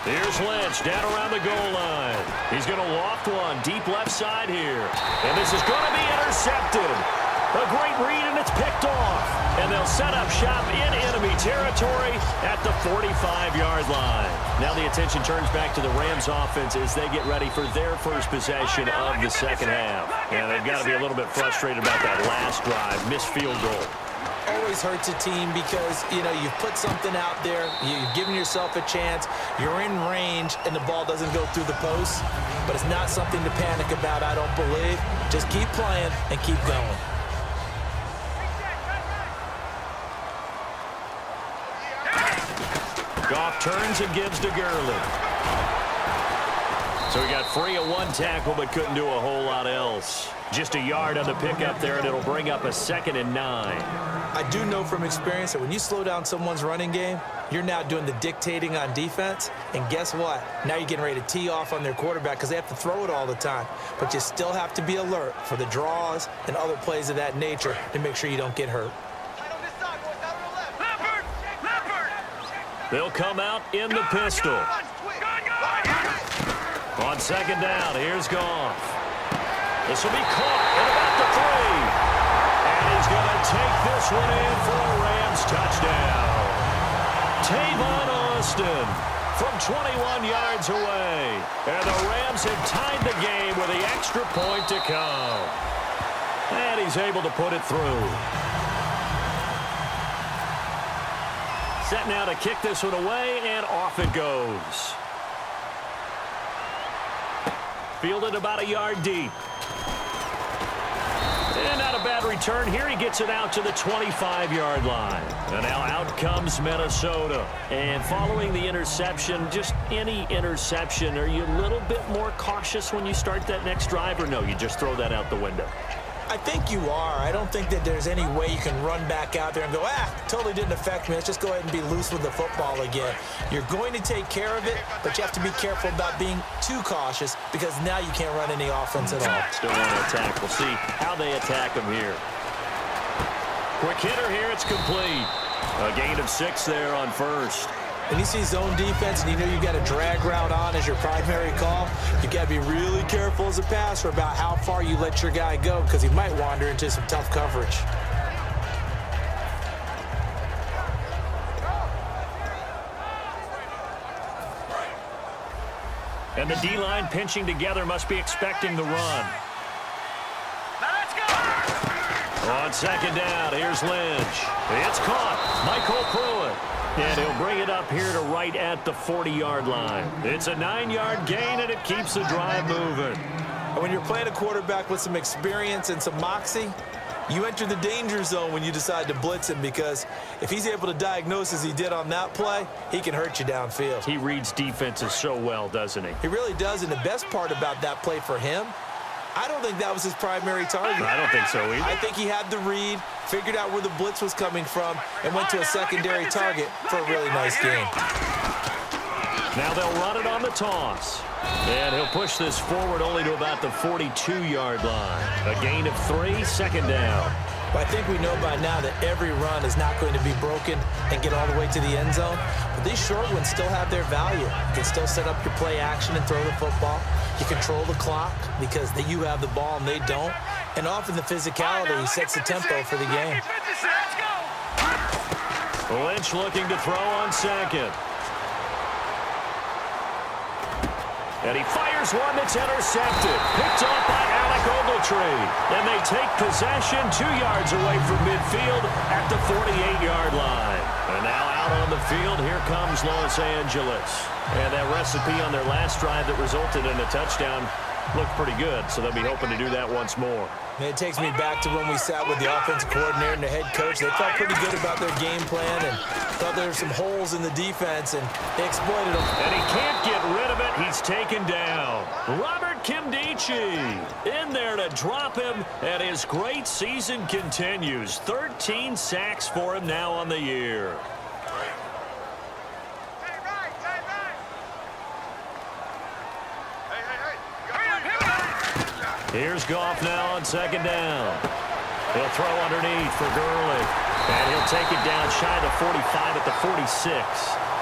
Here's Lynch down around the goal line. He's going to loft one deep left side here. And this is going to be intercepted. A great read, and it's picked off. And they'll set up shop in enemy territory at the 45-yard line. Now the attention turns back to the Rams offense as they get ready for their first possession of the second half. And they've got to be a little bit frustrated about that last drive, missed field goal. Always hurts a team because, you've put something out there, you've given yourself a chance, you're in range, and the ball doesn't go through the post. But it's not something to panic about, I don't believe. Just keep playing and keep going. Goff turns and gives to Gurley. So he got free of one tackle but couldn't do a whole lot else. Just a yard on the pickup there, and it'll bring up a 2nd and 9. I do know from experience that when you slow down someone's running game, you're now doing the dictating on defense. And guess what? Now you're getting ready to tee off on their quarterback because they have to throw it all the time. But you still have to be alert for the draws and other plays of that nature to make sure you don't get hurt. They'll come out in the pistol. On 2nd down, here's Goff. This will be caught at about the 3. And he's going to take this one in for a Rams touchdown. Tavon Austin from 21 yards away. And the Rams have tied the game with the extra point to come. And he's able to put it through. Set now to kick this one away, and off it goes. Fielded about a yard deep. And not a bad return here. He gets it out to the 25-yard line. And now out comes Minnesota. And following the interception, just any interception, are you a little bit more cautious when you start that next drive, or no, you just throw that out the window? I think you are. I don't think that there's any way you can run back out there and go, totally didn't affect me. Let's just go ahead and be loose with the football again. You're going to take care of it, but you have to be careful about being too cautious because now you can't run any offense at all. Still want to attack. We'll see how they attack him here. Quick hitter here. It's complete. A gain of 6 there on first. When you see zone defense and you know you've got a drag route on as your primary call, you've got to be really careful as a passer about how far you let your guy go because he might wander into some tough coverage. And the D-line pinching together must be expecting the run. Let's go! On 2nd down, here's Lynch. It's caught. Michael Pruitt. And he'll bring it up here to right at the 40-yard line. It's a 9-yard gain, and it keeps the drive moving. And when you're playing a quarterback with some experience and some moxie, you enter the danger zone when you decide to blitz him because if he's able to diagnose as he did on that play, he can hurt you downfield. He reads defenses so well, doesn't he? He really does, and the best part about that play for him, I don't think that was his primary target. I don't think so either. I think he had the read, figured out where the blitz was coming from, and went to a secondary target for a really nice game. Now they'll run it on the toss. And he'll push this forward only to about the 42-yard line. A gain of 3, 2nd down. But I think we know by now that every run is not going to be broken and get all the way to the end zone. But these short ones still have their value. You can still set up your play action and throw the football. You control the clock because you have the ball and they don't. And often the physicality sets the tempo for the game. Lynch looking to throw on 2nd. And he fires one that's intercepted. Picked off by Alec Ogletree. And they take possession 2 yards away from midfield at the 48-yard line. And now out on the field, here comes Los Angeles. And that recipe on their last drive that resulted in a touchdown looked pretty good, so they'll be hoping to do that once more. And it takes me back to when we sat with the offensive coordinator and the head coach. They felt pretty good about their game plan and thought there were some holes in the defense, and they exploited them. And he can't get rid of it. He's taken down. Robert Kimdichie in there to drop him, and his great season continues. 13 sacks for him now on the year. Here's Goff now on 2nd down. He'll throw underneath for Gurley. And he'll take it down shy of the 45 at the 46.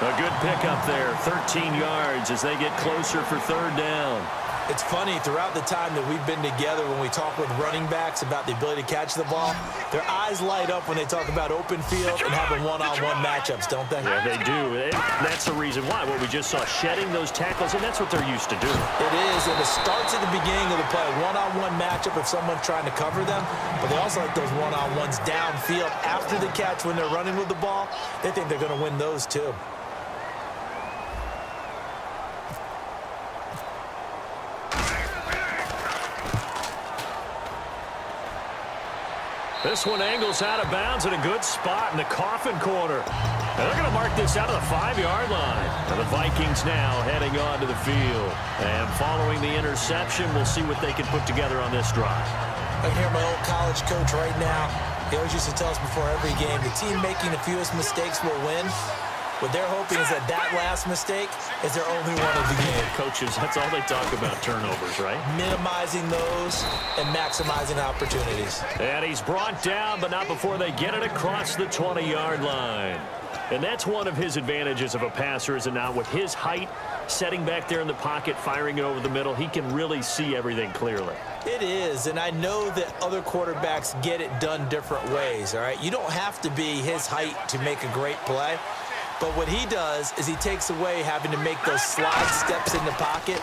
A good pickup there, 13 yards as they get closer for third down. It's funny, throughout the time that we've been together, when we talk with running backs about the ability to catch the ball, their eyes light up when they talk about open field and having one-on-one matchups, don't they? Yeah, they do. That's the reason why. What we just saw, shedding those tackles, and that's what they're used to doing. It is, and it starts at the beginning of the play. One-on-one matchup if someone's trying to cover them, but they also like those one-on-ones downfield after the catch when they're running with the ball. They think they're going to win those too. This one angles out of bounds in a good spot in the coffin corner. And they're going to mark this out of the 5-yard line. And the Vikings now heading onto the field. And following the interception, we'll see what they can put together on this drive. I can hear my old college coach right now. He always used to tell us before every game, the team making the fewest mistakes will win. What they're hoping is that last mistake is their only one of the game. Coaches, that's all they talk about, turnovers, right? Minimizing those and maximizing opportunities. And he's brought down, but not before they get it across the 20-yard line. And that's one of his advantages of a passer, is it not? With his height, setting back there in the pocket, firing it over the middle, he can really see everything clearly. It is, and I know that other quarterbacks get it done different ways, all right? You don't have to be his height to make a great play. But what he does is he takes away having to make those slide steps in the pocket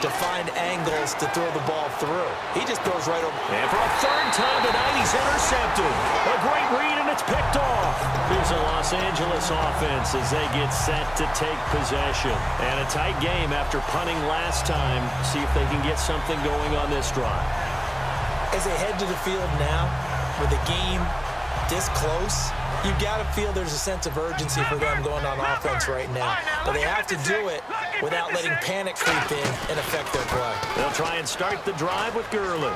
to find angles to throw the ball through. He just throws right over. And for a third time tonight, he's intercepted. A great read, and it's picked off. Here's a Los Angeles offense as they get set to take possession. And a tight game after punting last time. See if they can get something going on this drive. As they head to the field now, with the game this close, you've got to feel there's a sense of urgency for them going on offense right now. But they have to do it without letting panic creep in and affect their play. They'll try and start the drive with Gurley.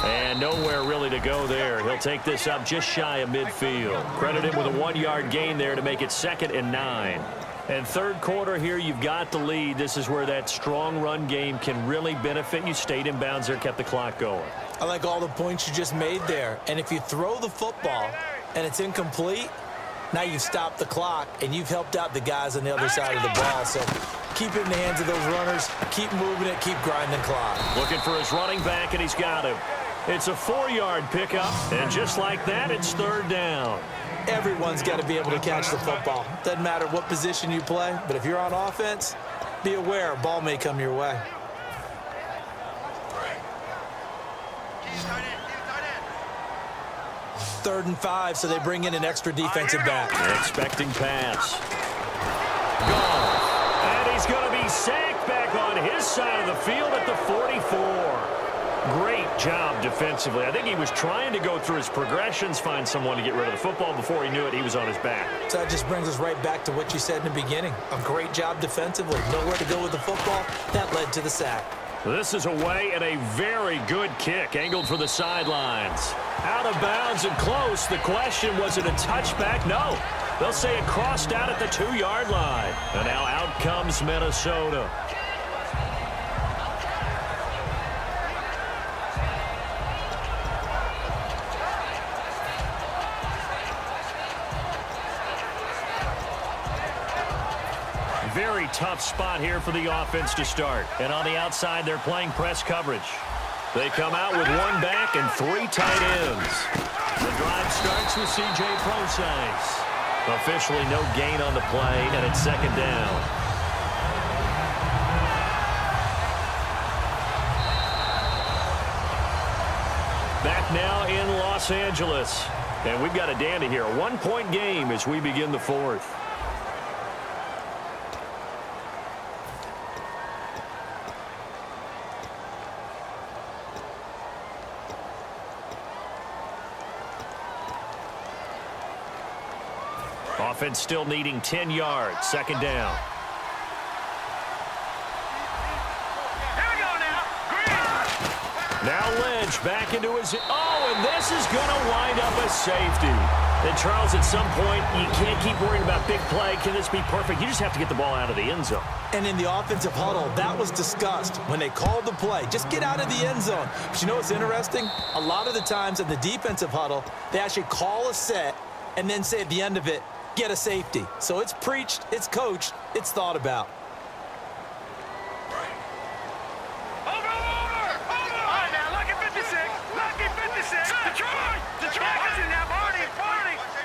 And nowhere really to go there. He'll take this up just shy of midfield. Credit him with a 1-yard gain there to make it 2nd and 9. And third quarter here, you've got the lead. This is where that strong run game can really benefit you. Stayed in bounds there, kept the clock going. I like all the points you just made there. And if you throw the football and it's incomplete, now you've stopped the clock and you've helped out the guys on the other side of the ball. So keep it in the hands of those runners. Keep moving it. Keep grinding clock. Looking for his running back, and he's got him. It's a 4-yard pickup, and just like that, it's third down. Everyone's got to be able to catch the football. Doesn't matter what position you play, but if you're on offense, be aware a ball may come your way. Third and 5, so they bring in an extra defensive back. Expecting pass. Gone. And he's going to be sacked back on his side of the field at the 44. Great job defensively. I think he was trying to go through his progressions, find someone to get rid of the football. Before he knew it, he was on his back. So that just brings us right back to what you said in the beginning. A great job defensively. Nowhere to go with the football. That led to the sack. This is away, and a very good kick angled for the sidelines. Out of bounds and close. The question, was it a touchback? No. They'll say it crossed out at the 2-yard line. And now out comes Minnesota. Very tough spot here for the offense to start. And on the outside, they're playing press coverage. They come out with 1 back and 3 tight ends. The drive starts with C.J. Procise. Officially no gain on the play, and it's 2nd down. Back now in Los Angeles. And we've got a dandy here. A 1-point game as we begin the 4th. Offense still needing 10 yards. 2nd down. Here we go now. Green. Now Lynch back into his... Oh, and this is going to wind up a safety. And, Charles, at some point, you can't keep worrying about big play. Can this be perfect? You just have to get the ball out of the end zone. And in the offensive huddle, that was discussed when they called the play. Just get out of the end zone. But you know what's interesting? A lot of the times in the defensive huddle, they actually call a set and then say at the end of it, get a safety. So it's preached, it's coached, it's thought about. Over! All right, now, lucky 56. Lucky 56. Detroit! Watching now, Barney.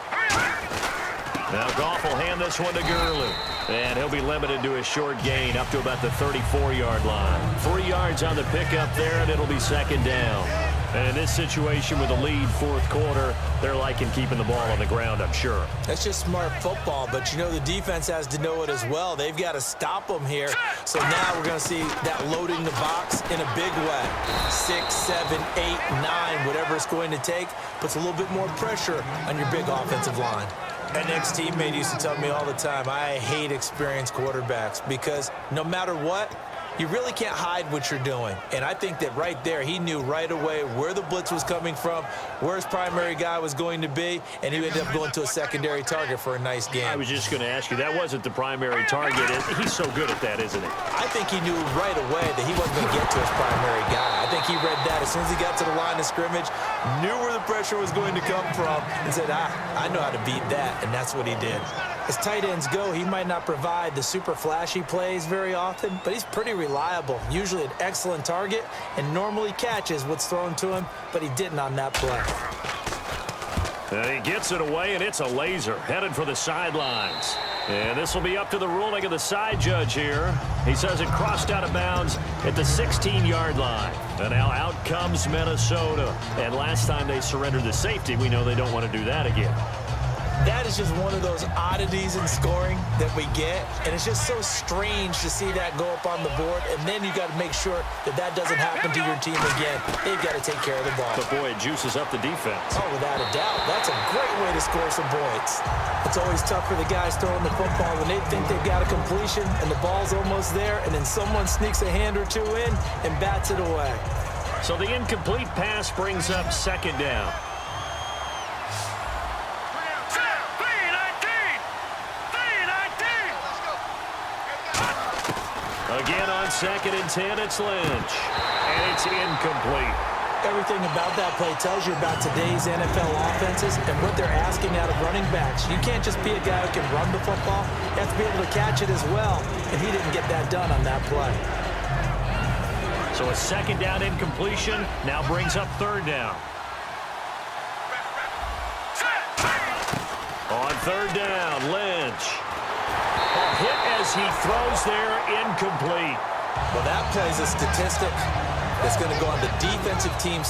Hurry up. Now Goff will hand this one to Gurley. And he'll be limited to a short gain up to about the 34-yard line. 3 yards on the pickup there, and it'll be second down. And in this situation with a lead fourth quarter, they're liking keeping the ball on the ground, I'm sure. That's just smart football, but you know the defense has to know it as well. They've got to stop them here. So now we're going to see that loading the box in a big way. 6, 7, 8, 9, whatever it's going to take, puts a little bit more pressure on your big offensive line. An ex-teammate used to tell me all the time, I hate experienced quarterbacks because no matter what, you really can't hide what you're doing. And I think that right there, he knew right away where the blitz was coming from, where his primary guy was going to be, and he ended up going to a secondary target for a nice game. I was just going to ask you, that wasn't the primary target. He's so good at that, isn't he? I think he knew right away that he wasn't going to get to his primary guy. I think he read that as soon as he got to the line of scrimmage, knew where the pressure was going to come from, and said, I know how to beat that, and that's what he did. As tight ends go, he might not provide the super flashy plays very often, but he's pretty reliable, usually an excellent target, and normally catches what's thrown to him, but he didn't on that play. And he gets it away, and it's a laser headed for the sidelines. And this will be up to the ruling of the side judge here. He says it crossed out of bounds at the 16-yard line. And now out comes Minnesota. And last time they surrendered the safety, we know they don't want to do that again. That is just one of those oddities in scoring that we get, and it's just so strange to see that go up on the board, and then you got to make sure that that doesn't happen to your team again. They've got to take care of the ball. But, boy, it juices up the defense. Oh, without a doubt. That's a great way to score some points. It's always tough for the guys throwing the football when they think they've got a completion, and the ball's almost there, and then someone sneaks a hand or two in and bats it away. So the incomplete pass brings up second down. Again on 2nd and 10, it's Lynch. And it's incomplete. Everything about that play tells you about today's NFL offenses and what they're asking out of running backs. You can't just be a guy who can run the football. You have to be able to catch it as well, and he didn't get that done on that play. So a second down incompletion now brings up third down. On third down, Lynch. A hit as he throws there, incomplete. Well, that plays a statistic that's going to go on the defensive team's